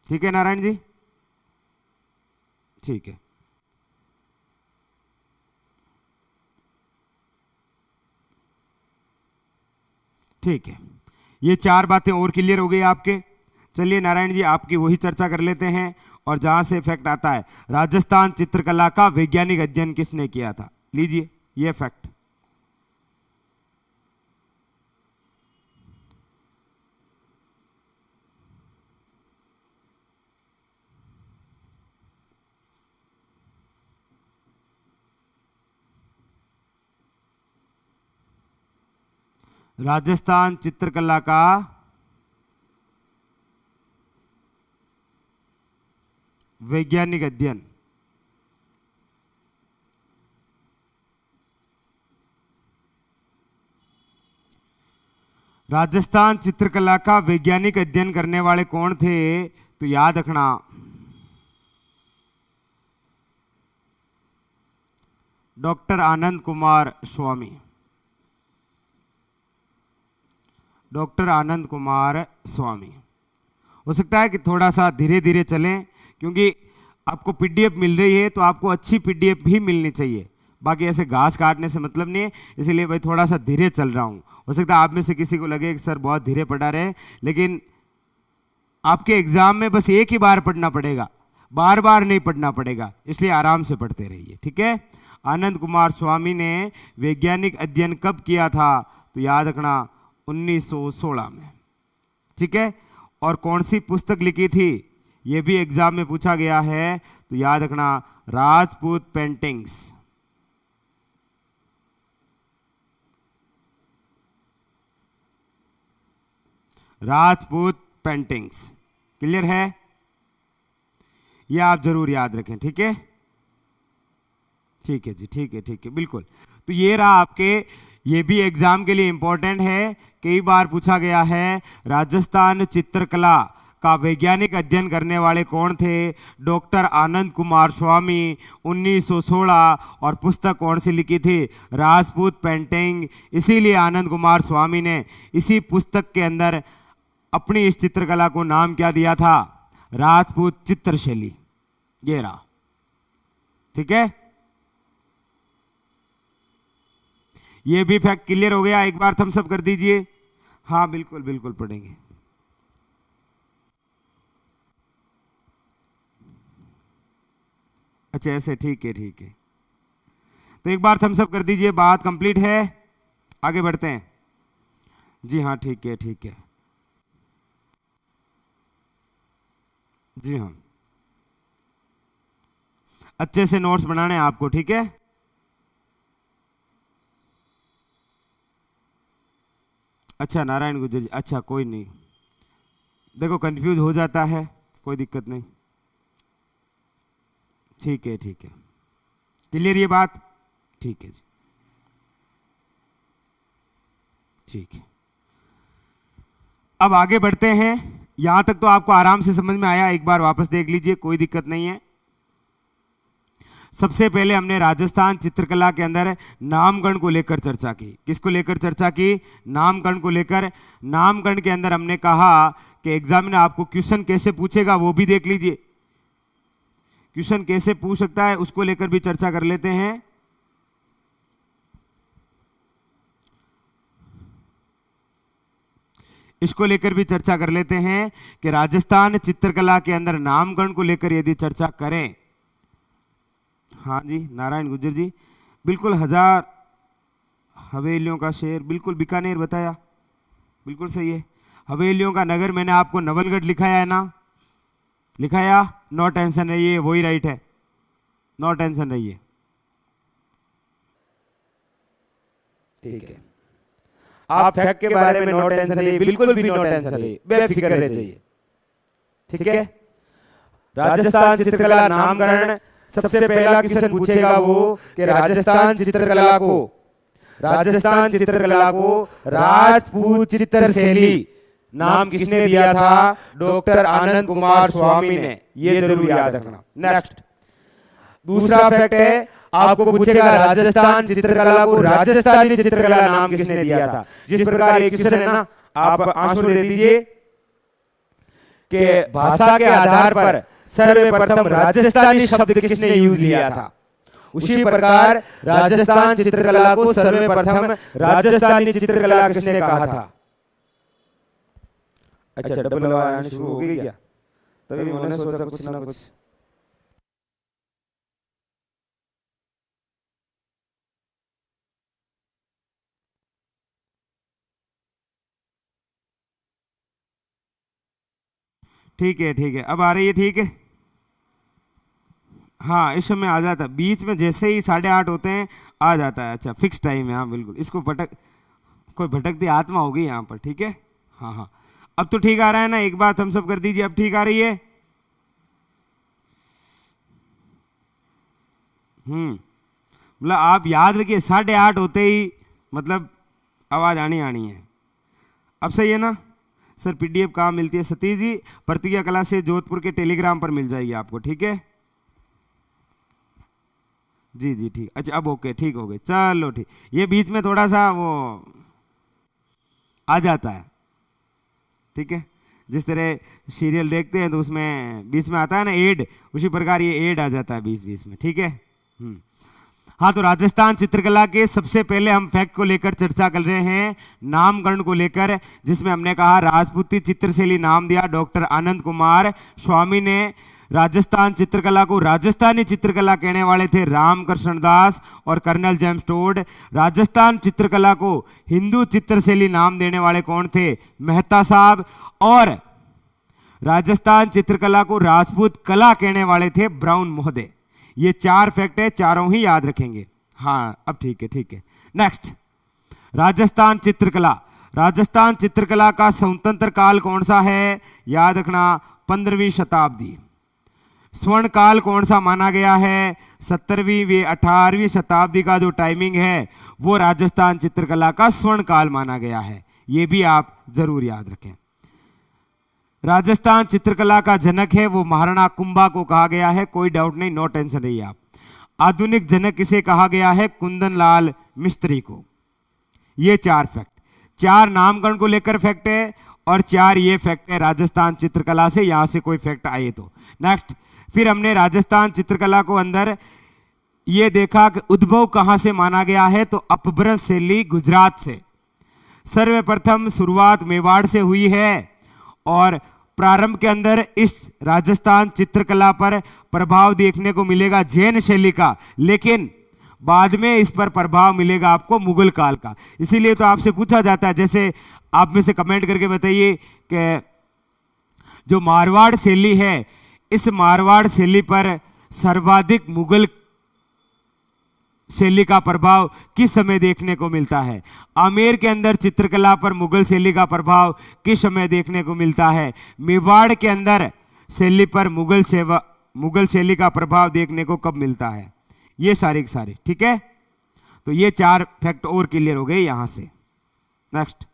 ठीक है नारायण जी? ठीक है, ठीक है। ये 4 बातें और क्लियर हो गई आपके। चलिए नारायण जी आपकी वही चर्चा कर लेते हैं, और जहां से फैक्ट आता है राजस्थान चित्रकला का वैज्ञानिक अध्ययन किसने किया था। लीजिए ये फैक्ट, राजस्थान चित्रकला का वैज्ञानिक अध्ययन। राजस्थान चित्रकला का वैज्ञानिक अध्ययन करने वाले कौन थे? तो याद रखना डॉक्टर आनंद कुमार स्वामी, डॉक्टर आनंद कुमार स्वामी। हो सकता है कि थोड़ा सा धीरे धीरे चलें, क्योंकि आपको पीडीएफ मिल रही है तो आपको अच्छी पीडीएफ भी मिलनी चाहिए, बाकी ऐसे घास काटने से मतलब नहीं है, इसलिए भाई थोड़ा सा धीरे चल रहा हूँ। हो सकता है आप में से किसी को लगे कि सर बहुत धीरे पढ़ा रहे, लेकिन आपके एग्जाम में बस एक ही बार पढ़ना पड़ेगा, बार बार नहीं पढ़ना पड़ेगा, इसलिए आराम से पढ़ते रहिए, ठीक है? आनंद कुमार स्वामी ने वैज्ञानिक अध्ययन कब किया था? तो याद रखना 1916 में, ठीक है? और कौन सी पुस्तक लिखी थी ये भी एग्जाम में पूछा गया है, तो याद रखना Rajput paintings. Rajput paintings clear है? ये आप जरूर याद रखें, ठीक है? ठीक है जी, ठीक है, ठीक है, बिल्कुल। तो ये रहा आपके, ये भी एग्जाम के लिए इंपॉर्टेंट है, कई बार पूछा गया है। राजस्थान चित्रकला का वैज्ञानिक अध्ययन करने वाले कौन थे? डॉक्टर आनंद कुमार स्वामी, 1916। और पुस्तक कौन सी लिखी थी? राजपूत पेंटिंग। इसीलिए आनंद कुमार स्वामी ने इसी पुस्तक के अंदर अपनी इस चित्रकला को नाम क्या दिया था? राजपूत चित्रशैली। ये रहा, ठीक है? ये भी फैक्ट क्लियर हो गया, एक बार थम्स अप कर दीजिए। हाँ बिल्कुल बिल्कुल पढ़ेंगे। अच्छा ऐसे, ठीक है, ठीक है, तो एक बार थम्स अप कर दीजिए, बात कंप्लीट है, आगे बढ़ते हैं। जी हाँ, ठीक है, ठीक है, जी हाँ, अच्छे से नोट्स बनाने हैं आपको, ठीक है? अच्छा नारायण गुर्जर जी, अच्छा कोई नहीं, देखो कंफ्यूज हो जाता है, कोई दिक्कत नहीं। ठीक है ठीक है, क्लियर ये बात? ठीक है जी, ठीक है। अब आगे बढ़ते हैं। यहां तक तो आपको आराम से समझ में आया, एक बार वापस देख लीजिए, कोई दिक्कत नहीं है। सबसे पहले हमने राजस्थान चित्रकला के अंदर नामकरण को लेकर चर्चा की। किसको लेकर चर्चा की? नामकरण को लेकर। नामकरण के अंदर हमने कहा कि एग्जामिनर आपको क्वेश्चन कैसे पूछेगा वो भी देख लीजिए, क्वेश्चन कैसे पूछ सकता है उसको लेकर भी चर्चा कर लेते हैं। इसको लेकर भी चर्चा कर लेते हैं कि राजस्थान चित्रकला के अंदर नामकरण को लेकर यदि चर्चा करें। हाँ जी, नारायण गुज्जर जी, बिल्कुल 1000 हवेलियों का शेर, बिल्कुल बीकानेर बताया, बिल्कुल सही है। हवेलियों का नगर मैंने आपको नवलगढ़ लिखाया है ना, लिखाया? नो टेंशन रहिए, वही राइट है, नो टेंशन रहिए। ठीक है, आप फैक्ट के बारे में नो टेंशन रहिए, बिल्कुल भी नो टेंशन रहिए, बेफिक्र रह जाइए। ठीक है, राजस्थान चित्रकला नामकरण सबसे पहला क्वेश्चन पूछेगा वो कि राजस्थान चित्रकला को राजपूत चित्र शैली नाम किसने दिया था? डॉक्टर आनंद कुमार स्वामी ने, ये जरूर याद रखना। नेक्स्ट, दूसरा फैक्ट है, आपको पूछेगा राजस्थान चित्रकला को राजस्थानी चित्रकला नाम किसने दिया था? जिस प्रकार ये क्वेश्चन है ना, आप आंसर दे दीजिए कि भाषा के आधार पर सर्वप्रथम राजस्थानी शब्द किसने यूज किया था? उसी प्रकार राजस्थान चित्रकला को सर्वप्रथम राजस्थानी चित्रकला किसने कहा था? अच्छा, डबल आना शुरू हो गई क्या? तभी मैंने सोचा कुछ ना कुछ। ठीक है ठीक है, अब आ रही है? ठीक है, हाँ इस समय आ जाता है, बीच में जैसे ही 8:30 होते हैं आ जाता है। अच्छा, फिक्स टाइम है, हाँ बिल्कुल। इसको कोई भटकती आत्मा होगी यहाँ पर। ठीक है, हाँ हाँ, अब तो ठीक आ रहा है ना? एक बात हम सब कर दीजिए, अब ठीक आ रही है? मतलब आप याद रखिए, 8:30 होते ही मतलब आवाज आनी है। अब सही है ना? सर पीडीएफ कहाँ मिलती है? सतीश जी, प्रतिज्ञा कला से जोधपुर के टेलीग्राम पर मिल जाएगी आपको। ठीक है जी जी, ठीक। अच्छा अब ओके, ठीक हो गए, चलो ठीक। ये बीच में थोड़ा सा वो आ जाता है। ठीक है, जिस तरह सीरियल देखते हैं तो उसमें बीच में आता है ना एड, उसी प्रकार ये एड आ जाता है बीच में। ठीक है, हाँ, तो राजस्थान चित्रकला के सबसे पहले हम फैक्ट को लेकर चर्चा कर रहे हैं, नामकरण को लेकर, जिसमें हमने कहा राजपूती चित्रशैली नाम दिया डॉक्टर आनंद कुमार स्वामी ने। राजस्थान चित्रकला को राजस्थानी चित्रकला कहने वाले थे रामकृष्ण दास और कर्नल जेम्स टोड। राजस्थान चित्रकला को हिंदू चित्रशैली नाम देने वाले कौन थे? मेहता साहब। और राजस्थान चित्रकला को राजपूत कला कहने वाले थे ब्राउन महोदय। ये 4 फैक्ट है, चारों ही याद रखेंगे। हाँ अब ठीक है। नेक्स्ट, राजस्थान चित्रकला का स्वतंत्र काल कौन सा है? याद रखना, 15वीं शताब्दी। स्वर्ण काल कौन सा माना गया है? 17वीं 18वीं शताब्दी का जो टाइमिंग है वो राजस्थान चित्रकला का स्वर्ण काल माना गया है। ये भी आप जरूर याद रखें। राजस्थान चित्रकला का जनक है वो महाराणा कुंभा को कहा गया है, कोई डाउट नहीं, नो टेंशन रहिए आप। आधुनिक जनक किसे कहा गया है? कुंदन लाल मिस्त्री को। ये 4 फैक्ट, 4 नामकरण को लेकर फैक्ट है और 4 ये फैक्ट है राजस्थान चित्रकला से, यहां से कोई फैक्ट आए तो। नेक्स्ट, फिर हमने राजस्थान चित्रकला को अंदर ये देखा कि उद्भव कहां से माना गया है, तो अपभ्रंश शैली गुजरात से। सर्वप्रथम शुरुआत मेवाड़ से हुई है और प्रारंभ के अंदर इस राजस्थान चित्रकला पर प्रभाव देखने को मिलेगा जैन शैली का, लेकिन बाद में इस पर प्रभाव मिलेगा आपको मुगल काल का। इसीलिए तो आपसे पूछा जाता है, जैसे आप में से कमेंट करके बताइए कि जो मारवाड़ शैली है, इस मारवाड़ शैली पर सर्वाधिक मुगल शैली का प्रभाव किस समय देखने को मिलता है? आमेर के अंदर चित्रकला पर मुगल शैली का प्रभाव किस समय देखने को मिलता है? मेवाड़ के अंदर शैली पर मुगल शैली का प्रभाव देखने को कब मिलता है? ये सारे के सारे, ठीक है। तो ये 4 फैक्ट और क्लियर हो गए यहां से। नेक्स्ट,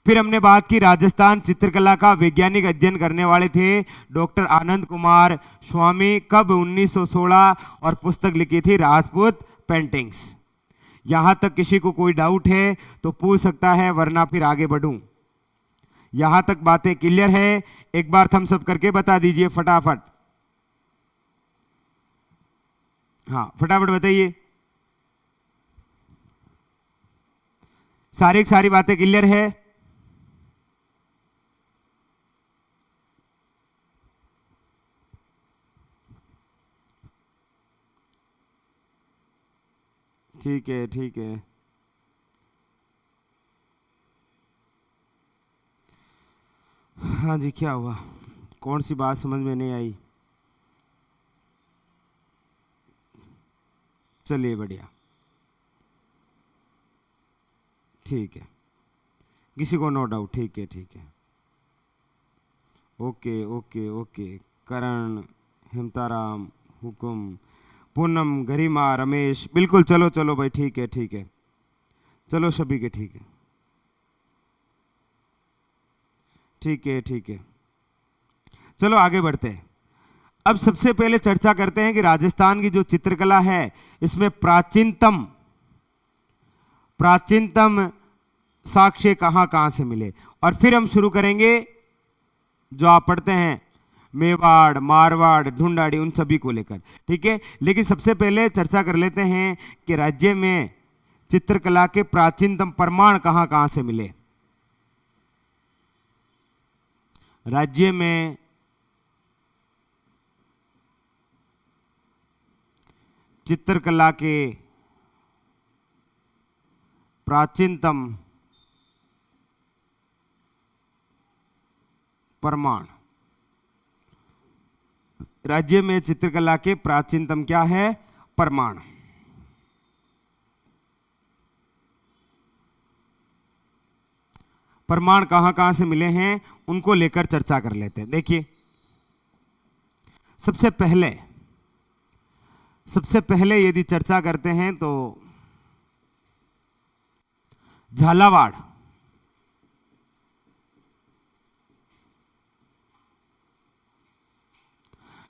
फिर हमने बात की राजस्थान चित्रकला का वैज्ञानिक अध्ययन करने वाले थे डॉक्टर आनंद कुमार स्वामी, कब? 1916, और पुस्तक लिखी थी राजपूत पेंटिंग्स। यहां तक किसी को कोई डाउट है तो पूछ सकता है, वरना फिर आगे बढ़ूं। यहां तक बातें क्लियर है? एक बार थम्स अप करके बता दीजिए फटाफट। हाँ, फटाफट बताइए। सारी की सारी बातें क्लियर है? ठीक है, ठीक है। हाँ जी, क्या हुआ? कौन सी बात समझ में नहीं आई? चलिए, बढ़िया, ठीक है। किसी को नो डाउट? ठीक है, ठीक है। Okay okay okay. Karan, Hemtaram, Hukum, Poonam, Garima, Ramesh, बिल्कुल। चलो चलो भाई, ठीक है, ठीक है। चलो सभी के ठीक है, ठीक है, ठीक है। चलो आगे बढ़ते हैं। अब सबसे पहले चर्चा करते हैं कि राजस्थान की जो चित्रकला है इसमें प्राचीनतम साक्ष्य कहाँ कहाँ से मिले, और फिर हम शुरू करेंगे जो आप पढ़ते हैं मेवाड़, मारवाड़, ढूंढाड़ी, उन सभी को लेकर, ठीक है। लेकिन सबसे पहले चर्चा कर लेते हैं कि राज्य में चित्रकला के प्राचीनतम प्रमाण कहाँ कहाँ से मिले। राज्य में चित्रकला के प्राचीनतम प्रमाण, राज्य में चित्रकला के प्राचीनतम क्या है? प्रमाण। प्रमाण कहां कहां से मिले हैं उनको लेकर चर्चा कर लेते हैं। देखिए, सबसे पहले यदि चर्चा करते हैं तो झालावाड़,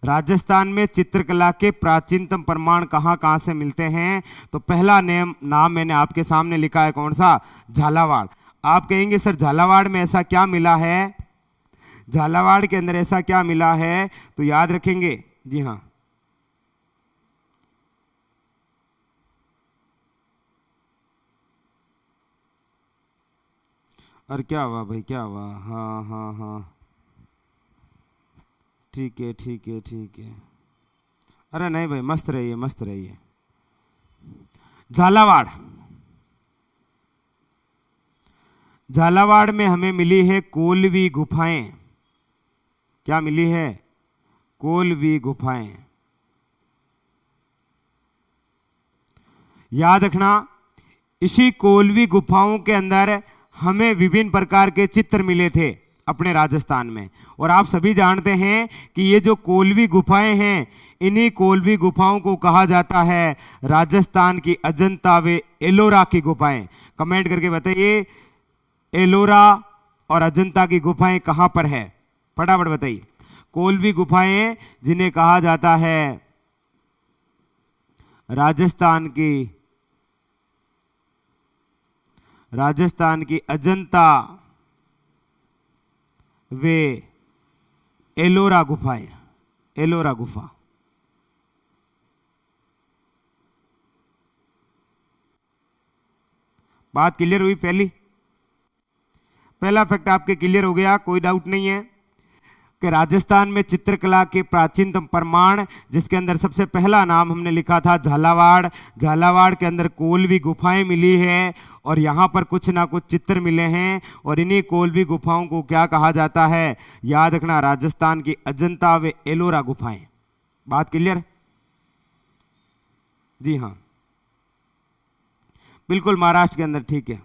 राजस्थान में चित्रकला के प्राचीनतम प्रमाण कहां कहां से मिलते हैं? तो पहला नाम मैंने आपके सामने लिखा है, कौन सा? झालावाड़। आप कहेंगे सर झालावाड़ में ऐसा क्या मिला है? झालावाड़ के अंदर ऐसा क्या मिला है? तो याद रखेंगे, जी हाँ, और क्या हुआ भाई, क्या हुआ? हाँ हाँ हाँ, ठीक है, ठीक है, ठीक है। अरे नहीं भाई, मस्त रहिए, मस्त रहिए। झालावाड़ में हमें मिली है कोलवी गुफाएं। क्या मिली है? कोलवी गुफाएं। याद रखना, इसी कोलवी गुफाओं के अंदर हमें विभिन्न प्रकार के चित्र मिले थे अपने राजस्थान में। और आप सभी जानते हैं कि ये जो कोलवी गुफाएं हैं, इन्हीं कोलवी गुफाओं को कहा जाता है राजस्थान की अजंता व एलोरा की गुफाएं। कमेंट करके बताइए, एलोरा और अजंता की गुफाएं कहां पर है? फटाफट बताइए। कोलवी गुफाएं जिन्हें कहा जाता है राजस्थान की अजंता वे एलोरा गुफाएं, एलोरा गुफा। बात क्लियर हुई? पहला फैक्ट आपके क्लियर हो गया, कोई डाउट नहीं है कि राजस्थान में चित्रकला के प्राचीनतम प्रमाण, जिसके अंदर सबसे पहला नाम हमने लिखा था झालावाड़। झालावाड़ के अंदर कोलवी गुफाएं मिली है और यहाँ पर कुछ ना कुछ चित्र मिले हैं, और इन्हीं कोलवी गुफाओं को क्या कहा जाता है? याद रखना, राजस्थान की अजंता व एलोरा गुफाएं। बात क्लियर? जी हाँ, बिल्कुल महाराष्ट्र के अंदर, ठीक है,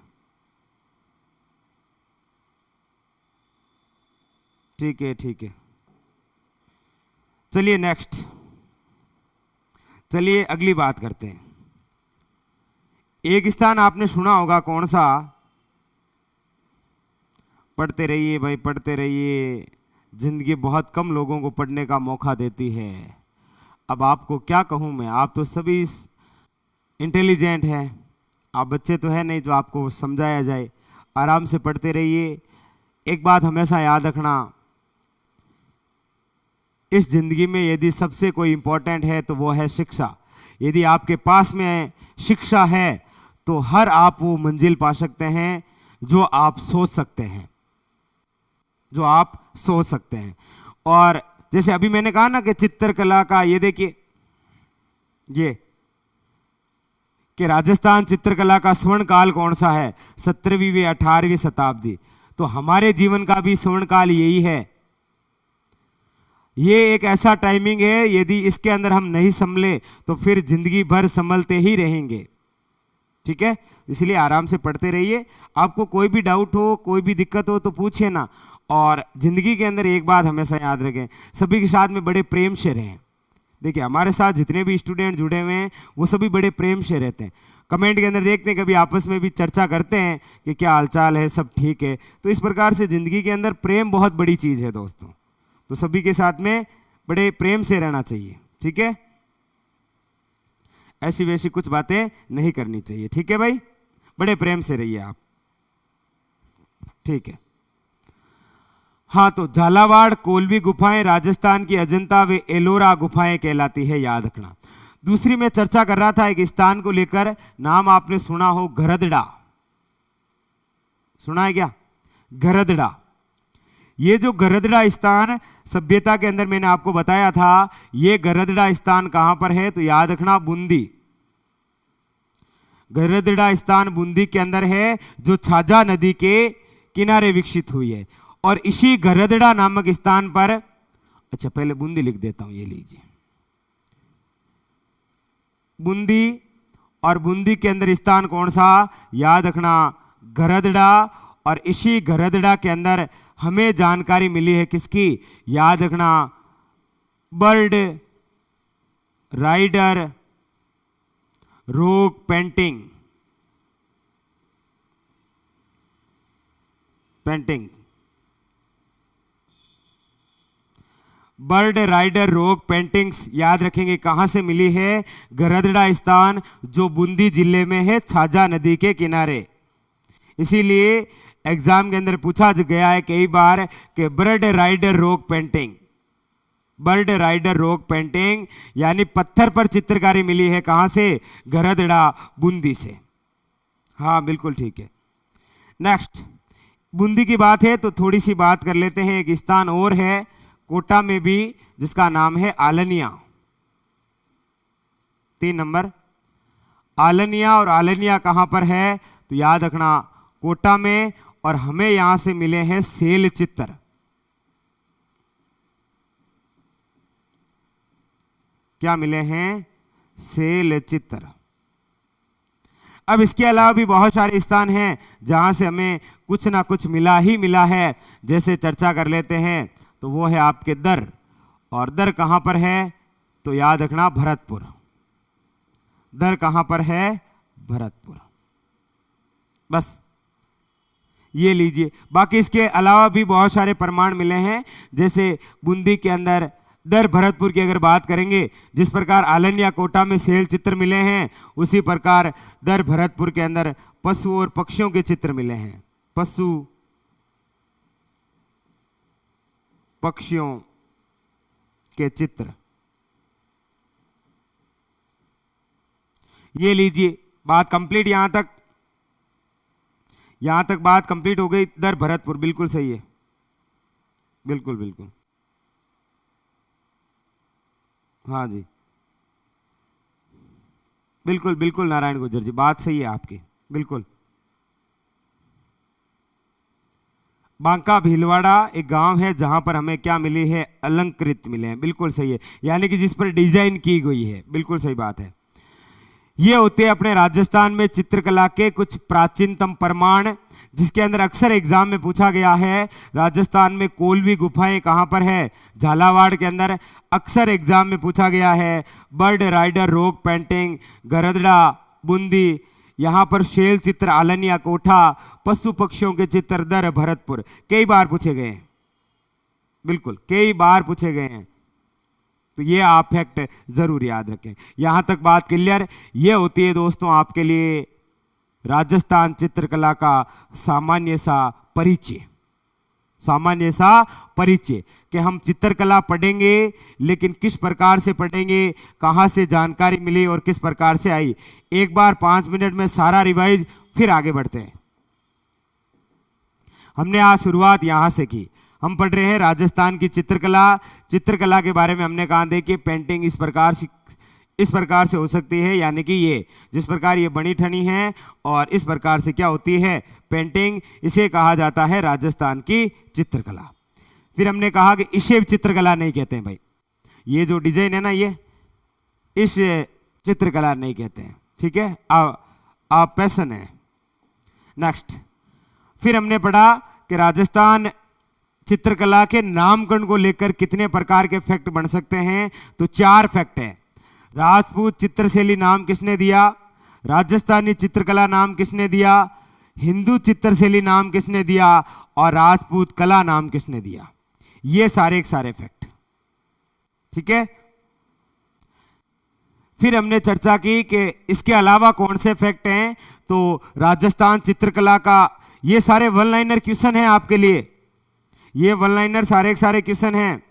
ठीक है, ठीक है। चलिए नेक्स्ट, चलिए अगली बात करते हैं। एक स्थान आपने सुना होगा, कौन सा? पढ़ते रहिए भाई, पढ़ते रहिए। जिंदगी बहुत कम लोगों को पढ़ने का मौका देती है। अब आपको क्या कहूं मैं, आप तो सभी इंटेलिजेंट हैं, आप बच्चे तो है नहीं जो आपको समझाया जाए। आराम से पढ़ते रहिए। एक बात हमेशा याद रखना, इस जिंदगी में यदि सबसे कोई इंपॉर्टेंट है तो वो है शिक्षा। यदि आपके पास में शिक्षा है तो हर आप वो मंजिल पा सकते हैं जो आप सोच सकते हैं, जो आप सोच सकते हैं। और जैसे अभी मैंने कहा ना कि चित्रकला का, ये देखिए, ये कि राजस्थान चित्रकला का स्वर्ण काल कौन सा है? 17वीं व 18वीं शताब्दी। तो हमारे जीवन का भी स्वर्ण काल यही है। ये एक ऐसा टाइमिंग है, यदि इसके अंदर हम नहीं संभले तो फिर जिंदगी भर संभलते ही रहेंगे। ठीक है, इसलिए आराम से पढ़ते रहिए। आपको कोई भी डाउट हो, कोई भी दिक्कत हो तो पूछिए ना। और जिंदगी के अंदर एक बात हमेशा याद रखें, सभी के साथ में बड़े प्रेम से रहें। देखिए हमारे साथ जितने भी स्टूडेंट जुड़े हुए हैं वो सभी बड़े प्रेम से रहते हैं। कमेंट के अंदर देखते हैं, कभी आपस में भी चर्चा करते हैं कि क्या हालचाल है, सब ठीक है। तो इस प्रकार से जिंदगी के अंदर प्रेम बहुत बड़ी चीज़ है दोस्तों। तो सभी के साथ में बड़े प्रेम से रहना चाहिए। ठीक है, ऐसी वैसी कुछ बातें नहीं करनी चाहिए। ठीक है भाई, बड़े प्रेम से रहिए आप। ठीक है, हाँ, तो झालावाड़ कोलवी गुफाएं राजस्थान की अजंता व एलोरा गुफाएं कहलाती है, याद रखना। दूसरी मैं चर्चा कर रहा था एक स्थान को लेकर, नाम आपने सुना हो, गरदड़ा। सुना है क्या? गरदड़ा। ये जो गरदड़ा स्थान सभ्यता के अंदर मैंने आपको बताया था, ये गरदड़ा स्थान कहां पर है? तो याद रखना, बूंदी। गरदड़ा स्थान बूंदी के अंदर है, जो छाजा नदी के किनारे विकसित हुई है। और इसी गरदड़ा नामक स्थान पर, अच्छा पहले बूंदी लिख देता हूं, ये लीजिए बूंदी। और बूंदी के अंदर स्थान कौन सा? याद रखना, गरदड़ा। और इसी गरदड़ा के अंदर हमें जानकारी मिली है किसकी? याद रखना, bird rider rock painting. Bird rider rock paintings याद रखेंगे कहां से मिली है? गरदड़ा स्थान, जो बूंदी जिले में है, छाजा नदी के किनारे। इसीलिए एग्जाम के अंदर पूछा गया है कई बार कि bird rider rock painting, bird rider rock painting यानी पत्थर पर चित्रकारी मिली है, कहां से? गरदड़ा बूंदी से। हाँ बिल्कुल ठीक है। नेक्स्ट, बूंदी की बात है तो थोड़ी सी बात कर लेते हैं। एक स्थान और है कोटा में भी, जिसका नाम है आलनिया। 3 नंबर, आलनिया। और आलनिया कहां पर है? तो याद रखना, कोटा में। और हमें यहां से मिले हैं सेल चित्र। क्या मिले हैं? सेल चित्र। अब इसके अलावा भी बहुत सारे स्थान हैं जहां से हमें कुछ ना कुछ मिला ही मिला है। जैसे चर्चा कर लेते हैं, तो वो है आपके दर। और दर कहां पर है? तो याद रखना, भरतपुर। दर कहां पर है? भरतपुर। बस ये लीजिए। बाकी इसके अलावा भी बहुत सारे प्रमाण मिले हैं। जैसे बूंदी के अंदर दर भरतपुर की अगर बात करेंगे, जिस प्रकार आलनिया कोटा में सेल चित्र मिले हैं, उसी प्रकार दर भरतपुर के अंदर पशु और पक्षियों के चित्र मिले हैं। पशु पक्षियों के चित्र, ये लीजिए। बात कंप्लीट, यहां तक बात कंप्लीट हो गई। दर भरतपुर बिल्कुल सही है, बिल्कुल बिल्कुल। हाँ जी, बिल्कुल बिल्कुल नारायण गुर्जर जी, बात सही है आपकी, बिल्कुल। बांका भीलवाड़ा एक गांव है जहां पर हमें क्या मिली है? अलंकृत मिले हैं, बिल्कुल सही है। यानी कि जिस पर डिजाइन की गई है, बिल्कुल सही बात है। ये होते हैं अपने राजस्थान में चित्रकला के कुछ प्राचीनतम प्रमाण, जिसके अंदर अक्सर एग्जाम में पूछा गया है। राजस्थान में कोलवी गुफाएं कहाँ पर है? झालावाड़ के अंदर अक्सर एग्जाम में पूछा गया है। Bird rider rock painting Garadda Bundi, यहाँ पर शेल चित्र आलनिया कोठा, पशु पक्षियों के चित्र दर भरतपुर, कई बार पूछे गए हैं, बिल्कुल कई बार पूछे गए हैं। तो ये आप फैक्ट जरूर याद रखें। यहां तक बात क्लियर। ये होती है दोस्तों आपके लिए राजस्थान चित्रकला का सामान्य सा परिचय। सामान्य सा परिचय कि हम चित्रकला पढ़ेंगे, लेकिन किस प्रकार से पढ़ेंगे, कहां से जानकारी मिली और किस प्रकार से आई। एक बार 5 मिनट में सारा रिवाइज, फिर आगे बढ़ते हैं। हमने आज शुरुआत यहां से की। हम पढ़ रहे हैं राजस्थान की चित्रकला। चित्रकला के बारे में हमने कहा, देखिए पेंटिंग इस प्रकार से हो सकती है, यानी कि ये जिस प्रकार ये बनी ठनी है और इस प्रकार से क्या होती है पेंटिंग, इसे कहा जाता है राजस्थान की चित्रकला। फिर हमने कहा कि इसे चित्रकला नहीं कहते हैं भाई, ये जो डिजाइन है ना, ये इस चित्रकला नहीं कहते हैं, ठीक है, आप पैसन है। नेक्स्ट, फिर हमने पढ़ा कि राजस्थान चित्रकला के नामकरण को लेकर कितने प्रकार के फैक्ट बन सकते हैं। तो 4 फैक्ट हैं। राजपूत चित्रशैली नाम किसने दिया, राजस्थानी चित्रकला नाम किसने दिया, हिंदू चित्रशैली नाम किसने दिया और राजपूत कला नाम किसने दिया। ये सारे फैक्ट, ठीक है। फिर हमने चर्चा की कि इसके अलावा कौन से फैक्ट हैं। तो राजस्थान चित्रकला का ये सारे वन लाइनर क्वेश्चन हैं आपके लिए। ये वन लाइनर सारे क्वेश्चन हैं।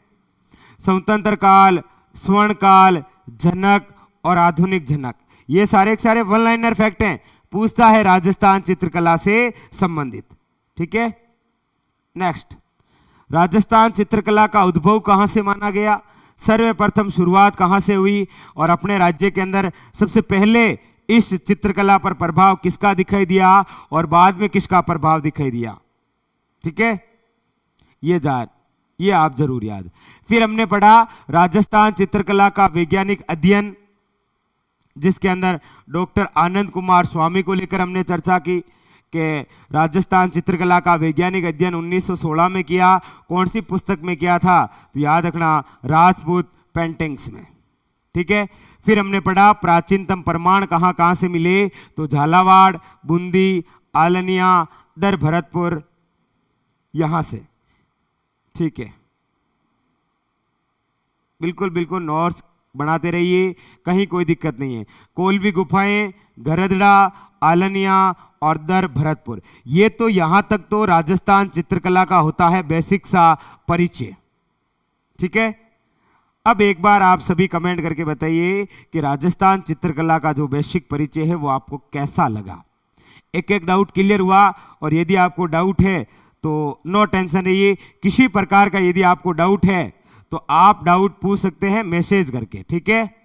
स्वतंत्र काल, स्वर्ण काल, जनक और आधुनिक जनक, ये सारे वन लाइनर फैक्ट हैं। पूछता है राजस्थान चित्रकला से संबंधित, ठीक है। नेक्स्ट, राजस्थान चित्रकला का उद्भव कहां से माना गया, सर्वप्रथम शुरुआत कहां से हुई और अपने राज्य के अंदर सबसे पहले इस चित्रकला पर प्रभाव किसका दिखाई दिया और बाद में किसका प्रभाव दिखाई दिया, ठीक है। ये आप जरूर याद। फिर हमने पढ़ा राजस्थान चित्रकला का वैज्ञानिक अध्ययन, जिसके अंदर डॉक्टर आनंद कुमार स्वामी को लेकर हमने चर्चा की कि राजस्थान चित्रकला का वैज्ञानिक अध्ययन 1916 में किया। कौन सी पुस्तक में किया था, तो याद रखना राजपूत पेंटिंग्स में, ठीक है। फिर हमने पढ़ा प्राचीनतम प्रमाण कहाँ कहाँ से मिले, तो झालावाड़, बूंदी, आलनिया, दर भरतपुर, यहां से, ठीक है। बिल्कुल नोट्स बनाते रहिए, कहीं कोई दिक्कत नहीं है। कोलवी गुफाएं, गरदड़ा, आलनिया और दर भरतपुर, ये तो यहां तक तो राजस्थान चित्रकला का होता है बेसिक सा परिचय, ठीक है। अब एक बार आप सभी कमेंट करके बताइए कि राजस्थान चित्रकला का जो बेसिक परिचय है वो आपको कैसा लगा। एक डाउट क्लियर हुआ, और यदि आपको डाउट है तो नो टेंशन रहिए। किसी प्रकार का यदि आपको डाउट है तो आप डाउट पूछ सकते हैं मैसेज करके, ठीक है।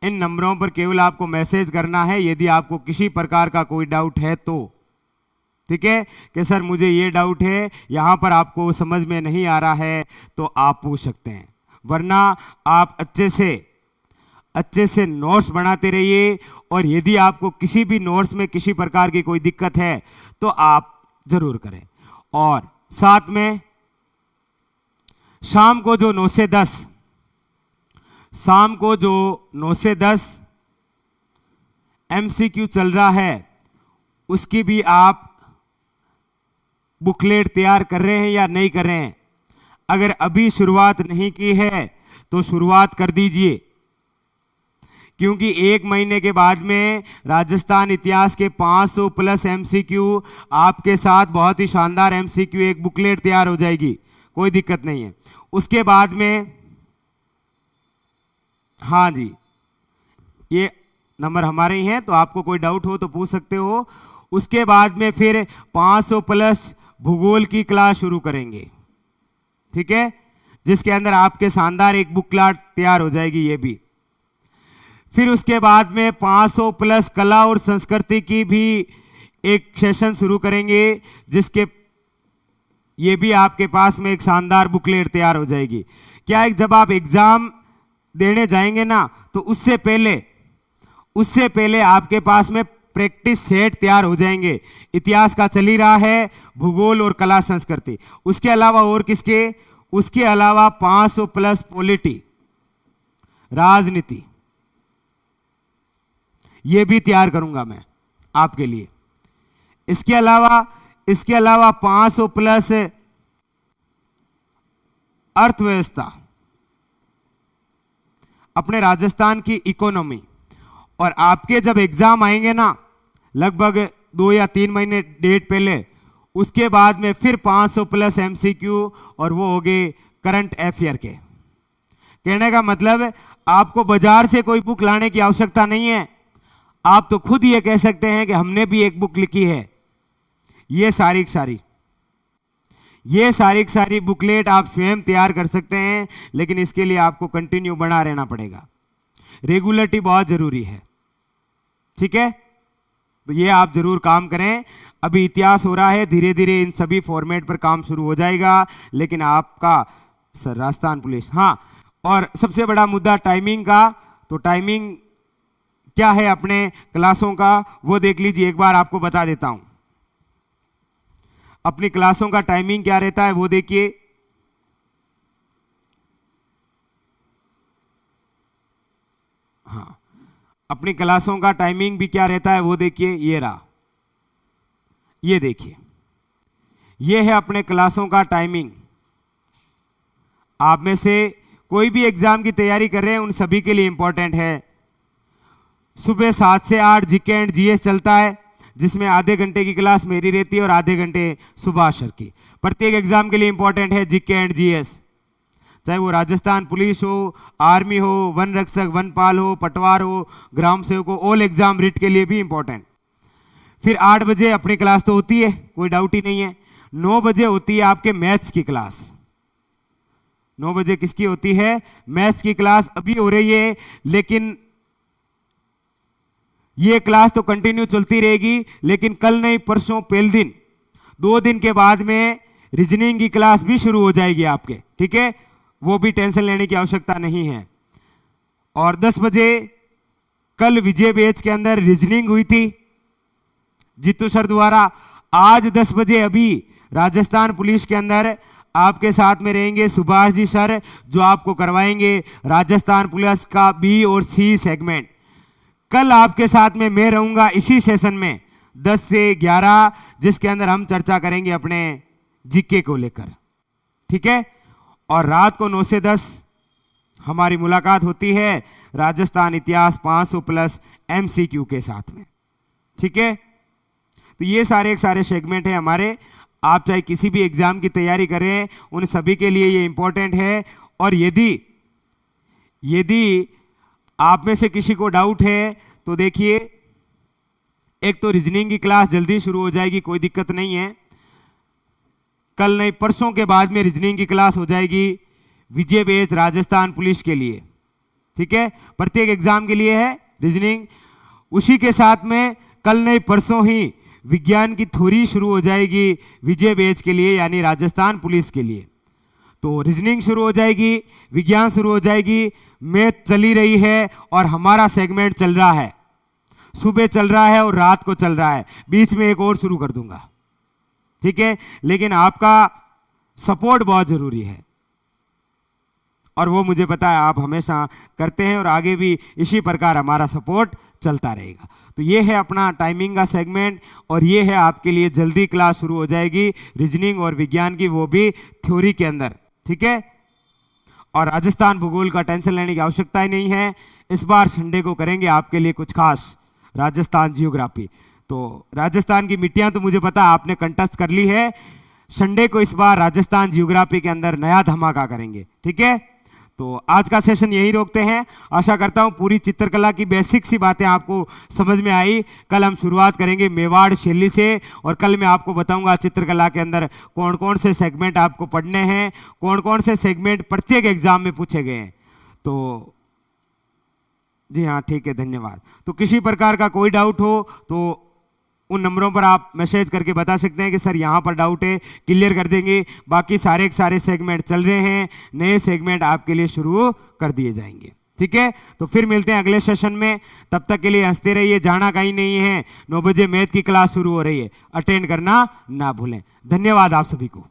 इन नंबरों पर केवल आपको मैसेज करना है यदि आपको किसी प्रकार का कोई डाउट है तो, ठीक है। कि सर मुझे ये डाउट है, यहां पर आपको समझ में नहीं आ रहा है, तो आप पूछ सकते हैं। वरना आप अच्छे से नोट्स बनाते रहिए, और यदि आपको किसी भी नोट्स में किसी प्रकार की कोई दिक्कत है तो आप जरूर करें। और साथ में शाम को जो 9 से 10 MCQ चल रहा है, उसकी भी आप बुकलेट तैयार कर रहे हैं या नहीं कर रहे हैं। अगर अभी शुरुआत नहीं की है तो शुरुआत कर दीजिए, क्योंकि 1 महीने के बाद में राजस्थान इतिहास के 500 प्लस MCQ आपके साथ बहुत ही शानदार MCQ एक बुकलेट तैयार हो जाएगी, कोई दिक्कत नहीं है। उसके बाद में हाँ जी, ये नंबर हमारे ही हैं, तो आपको कोई डाउट हो तो पूछ सकते हो। उसके बाद में फिर 500 प्लस भूगोल की क्लास शुरू करेंगे, ठीक है, जिसके अंदर आपके शानदार एक बुकलेट तैयार हो जाएगी ये भी। फिर उसके बाद में 500 प्लस कला और संस्कृति की भी एक सेशन शुरू करेंगे, जिसके ये भी आपके पास में एक शानदार बुकलेट तैयार हो जाएगी। क्या है, जब आप एग्जाम देने जाएंगे ना तो उससे पहले आपके पास में प्रैक्टिस सेट तैयार हो जाएंगे। इतिहास का चल ही रहा है, भूगोल और कला संस्कृति, उसके अलावा और किसके, उसके अलावा 500 प्लस पॉलिटी, राजनीति, ये भी तैयार करूंगा मैं आपके लिए। इसके अलावा 500 प्लस अर्थव्यवस्था, अपने राजस्थान की इकोनॉमी। और आपके जब एग्जाम आएंगे ना लगभग 2 या 3 महीने डेट पहले, उसके बाद में फिर 500 प्लस एमसीक्यू और वो हो गए करंट अफेयर के। कहने का मतलब है आपको बाजार से कोई बुक लाने की आवश्यकता नहीं है, आप तो खुद ये कह सकते हैं कि हमने भी एक बुक लिखी है। ये सारी सारी बुकलेट आप स्वयं तैयार कर सकते हैं, लेकिन इसके लिए आपको कंटिन्यू बना रहना पड़ेगा। रेगुलरिटी बहुत जरूरी है, ठीक है। तो ये आप जरूर काम करें। अभी इतिहास हो रहा है, धीरे धीरे इन सभी फॉर्मेट पर काम शुरू हो जाएगा। लेकिन आपका सर राजस्थान पुलिस, हाँ, और सबसे बड़ा मुद्दा टाइमिंग का। तो टाइमिंग क्या है अपने क्लासों का, वो देख लीजिए, एक बार आपको बता देता हूं। अपनी क्लासों का टाइमिंग क्या रहता है वो देखिए। हाँ, अपनी क्लासों का टाइमिंग भी क्या रहता है वो देखिए, ये रहा, ये देखिए, ये है अपने क्लासों का टाइमिंग। आप में से कोई भी एग्जाम की तैयारी कर रहे हैं उन सभी के लिए इंपॉर्टेंट है। सुबह 7 से 8 जीके एंड जीएस चलता है, जिसमें आधे घंटे की क्लास मेरी रहती है और आधे घंटे सुभाष सर की। प्रत्येक एग्जाम के लिए इंपॉर्टेंट है जीके एंड जीएस, चाहे वो राजस्थान पुलिस हो, आर्मी हो, वन रक्षक, वनपाल हो, पटवार हो, ग्राम सेवक हो, ऑल एग्जाम रिट के लिए भी इंपॉर्टेंट। फिर 8 बजे अपनी क्लास तो होती है, कोई डाउट ही नहीं है। 9 बजे होती है आपके मैथ्स की क्लास। 9 बजे किसकी होती है, मैथ्स की क्लास अभी हो रही है, लेकिन ये क्लास तो कंटिन्यू चलती रहेगी। लेकिन कल नहीं परसों पहले दिन, 2 दिन के बाद में रीजनिंग की क्लास भी शुरू हो जाएगी आपके, ठीक है। वो भी टेंशन लेने की आवश्यकता नहीं है। और 10 बजे कल विजय बैच के अंदर रीजनिंग हुई थी जीतू सर द्वारा। आज 10 बजे अभी राजस्थान पुलिस के अंदर आपके साथ में रहेंगे सुभाष जी सर, जो आपको करवाएंगे राजस्थान पुलिस का बी और सी सेगमेंट। कल आपके साथ में मैं रहूंगा इसी सेशन में 10 से 11, जिसके अंदर हम चर्चा करेंगे अपने जीके को लेकर, ठीक है। और रात को 9 से 10 हमारी मुलाकात होती है राजस्थान इतिहास 500 प्लस एमसीक्यू के साथ में, ठीक है। तो ये सारे सेगमेंट हैं हमारे। आप चाहे किसी भी एग्जाम की तैयारी करें, उन सभी के लिए ये इंपॉर्टेंट है। और यदि आप में से किसी को डाउट है तो देखिए, एक तो रीजनिंग की क्लास जल्दी शुरू हो जाएगी, कोई दिक्कत नहीं है। कल नहीं परसों के बाद में रीजनिंग की क्लास हो जाएगी विजय बैच राजस्थान पुलिस के लिए, ठीक है। प्रत्येक एग्जाम के लिए है रीजनिंग। उसी के साथ में कल नहीं परसों ही विज्ञान की थ्योरी शुरू हो जाएगी विजय बैच के लिए, यानी राजस्थान पुलिस के लिए। तो रीजनिंग शुरू हो जाएगी, विज्ञान शुरू हो जाएगी, मैथ चली रही है और हमारा सेगमेंट चल रहा है, सुबह चल रहा है और रात को चल रहा है। बीच में एक और शुरू कर दूंगा, ठीक है। लेकिन आपका सपोर्ट बहुत जरूरी है और वो मुझे पता है आप हमेशा करते हैं और आगे भी इसी प्रकार हमारा सपोर्ट चलता रहेगा। तो ये है अपना टाइमिंग का सेगमेंट और ये है आपके लिए जल्दी क्लास शुरू हो जाएगी रीजनिंग और विज्ञान की, वो भी थ्योरी के अंदर, ठीक है। और राजस्थान भूगोल का टेंशन लेने की आवश्यकता ही नहीं है। इस बार संडे को करेंगे आपके लिए कुछ खास राजस्थान जियोग्राफी। तो राजस्थान की मिट्टियां तो मुझे पता आपने कंटेस्ट कर ली है, संडे को इस बार राजस्थान जियोग्राफी के अंदर नया धमाका करेंगे, ठीक है। तो आज का सेशन यही रोकते हैं। आशा करता हूं पूरी चित्रकला की बेसिक सी बातें आपको समझ में आई। कल हम शुरुआत करेंगे मेवाड़ शैली से और कल मैं आपको बताऊंगा चित्रकला के अंदर कौन कौन से सेगमेंट आपको पढ़ने हैं, कौन कौन से सेगमेंट प्रत्येक एग्जाम में पूछे गए हैं। तो जी हाँ, ठीक है, धन्यवाद। तो किसी प्रकार का कोई डाउट हो तो उन नंबरों पर आप मैसेज करके बता सकते हैं कि सर यहाँ पर डाउट है, क्लियर कर देंगे। बाकी सारे सेगमेंट चल रहे हैं, नए सेगमेंट आपके लिए शुरू कर दिए जाएंगे। ठीक है, तो फिर मिलते हैं अगले सेशन में। तब तक के लिए हंसते रहिए, जाना कहीं नहीं है। 9 बजे मैथ की क्लास शुरू हो रही है, अटेंड करना ना भूलें। धन्यवाद आप सभी को।